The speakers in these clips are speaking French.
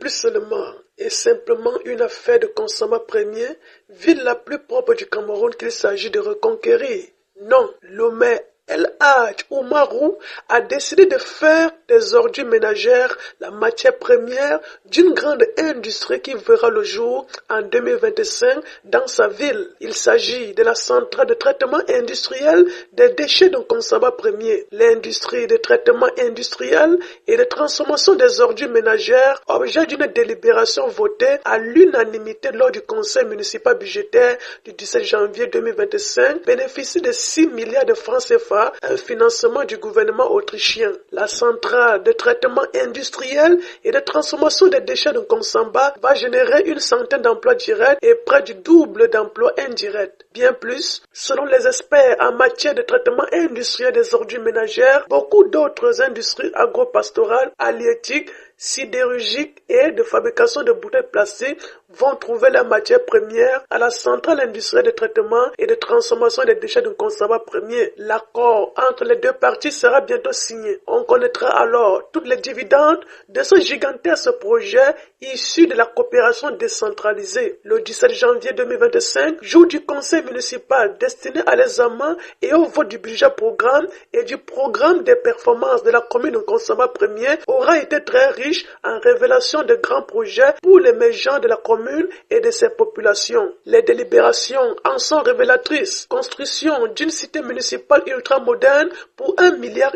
plus seulement et simplement une affaire de Konsamba Premier, ville la plus propre du Cameroun qu'il s'agit de reconquérir. Non, le maire El Hadj Oumarou a décidé de faire des ordures ménagères la matière première d'une grande industrie qui verra le jour en 2025 dans sa ville. Il s'agit de la centrale de traitement industriel des déchets de Konsamba Premier. L'industrie de traitement industriel et de transformation des ordures ménagères, objet d'une délibération votée à l'unanimité lors du conseil municipal budgétaire du 17 janvier 2025, bénéficie de 6 milliards de francs CFA, un financement du gouvernement autrichien. La centrale de traitement industriel et de transformation des déchets de Konsamba va générer une centaine d'emplois directs et près du double d'emplois indirects. Bien plus, selon les experts en matière de traitement industriel des ordures ménagères, beaucoup d'autres industries agro-pastorales, halieutiques, sidérurgiques et de fabrication de bouteilles plastiques vont trouver la matière première à la centrale industrielle de traitement et de transformation des déchets de Konsamba Premier. L'accord entre les deux parties sera bientôt signé. On connaîtra alors toutes les dividendes de ce gigantesque projet issu de la coopération décentralisée. Le 17 janvier 2025, jour du conseil municipal destiné à l'examen et au vote du budget programme et du programme des performances de la commune de Konsamba Premier, aura été très riche en révélation de grands projets pour l'émergence de la commune et de ses populations. Les délibérations en sont révélatrices. Construction d'une cité municipale ultramoderne pour 1,5 milliard.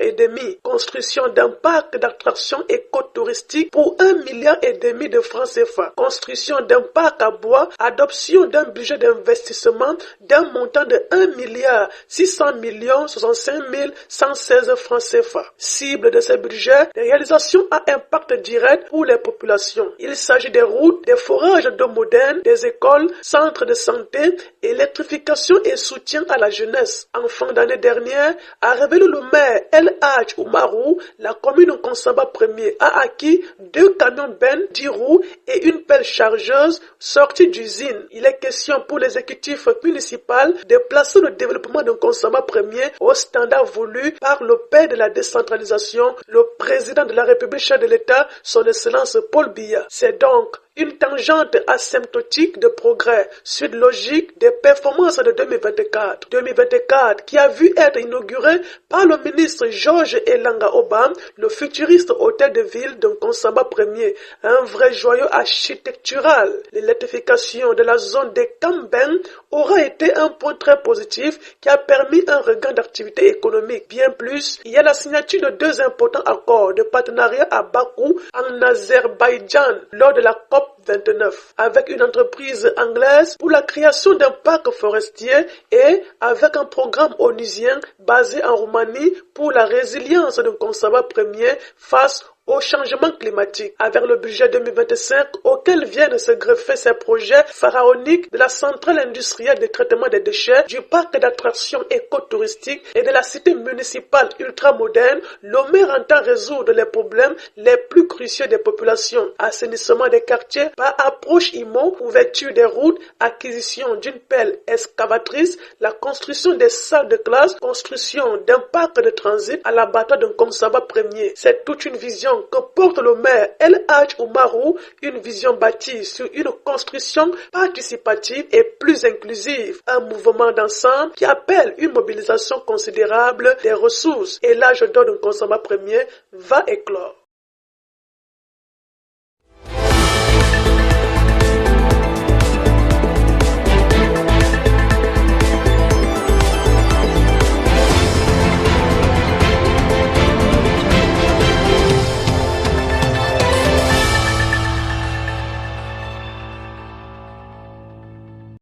Construction d'un parc d'attractions écotouristique pour 1,5 milliard de francs CFA. Construction d'un parc à bois, adoption d'un budget d'investissement d'un montant de 1,665,116 francs CFA. Cible de ce budget, des réalisations à impact direct pour les populations. Il s'agit des routes, des forages d'eau modernes, des écoles, centres de santé, électrification et soutien à la jeunesse. En fin d'année dernière, a révélé le maire El Hadj Oumarou, la commune de Konsamba Premier a acquis 2 camions bennes, 10 roues et une pelle chargeuse sortie d'usine. Il est question pour l'exécutif municipal de placer le développement de Konsamba Premier au standard voulu par le père de la décentralisation, le président de la République, chef de l'État, son Excellence Paul Biya. C'est donc une tangente asymptotique de progrès, suite logique des performances de 2024. 2024 qui a vu être inauguré par le ministre Georges Elanga Obam, le futuriste hôtel de ville de Konsamba Premier, un vrai joyau architectural. L'électrification de la zone des Kamben aura été un point très positif qui a permis un regain d'activité économique. Bien plus, il y a la signature de 2 importants accords de partenariat à Bakou, en Azerbaïdjan, lors de la COP 29, avec une entreprise anglaise pour la création d'un parc forestier et avec un programme onusien basé en Roumanie pour la résilience de Konsamba Premier face au changement climatique, avec le budget 2025 auquel viennent se greffer ces projets pharaoniques de la centrale industrielle de traitement des déchets, du parc d'attractions écotouristique et de la cité municipale ultramoderne. Le maire entend résoudre les problèmes les plus cruciaux des populations: assainissement des quartiers par approche IMO, ouverture des routes, acquisition d'une pelle excavatrice, la construction des salles de classe, construction d'un parc de transit à l'abattoir de Konsamba Premier. C'est toute une vision que porte le maire El Hadj Oumarou, une vision bâtie sur une construction participative et plus inclusive, un mouvement d'ensemble qui appelle une mobilisation considérable des ressources, et l'âge d'or de Konsamba Premier va éclore.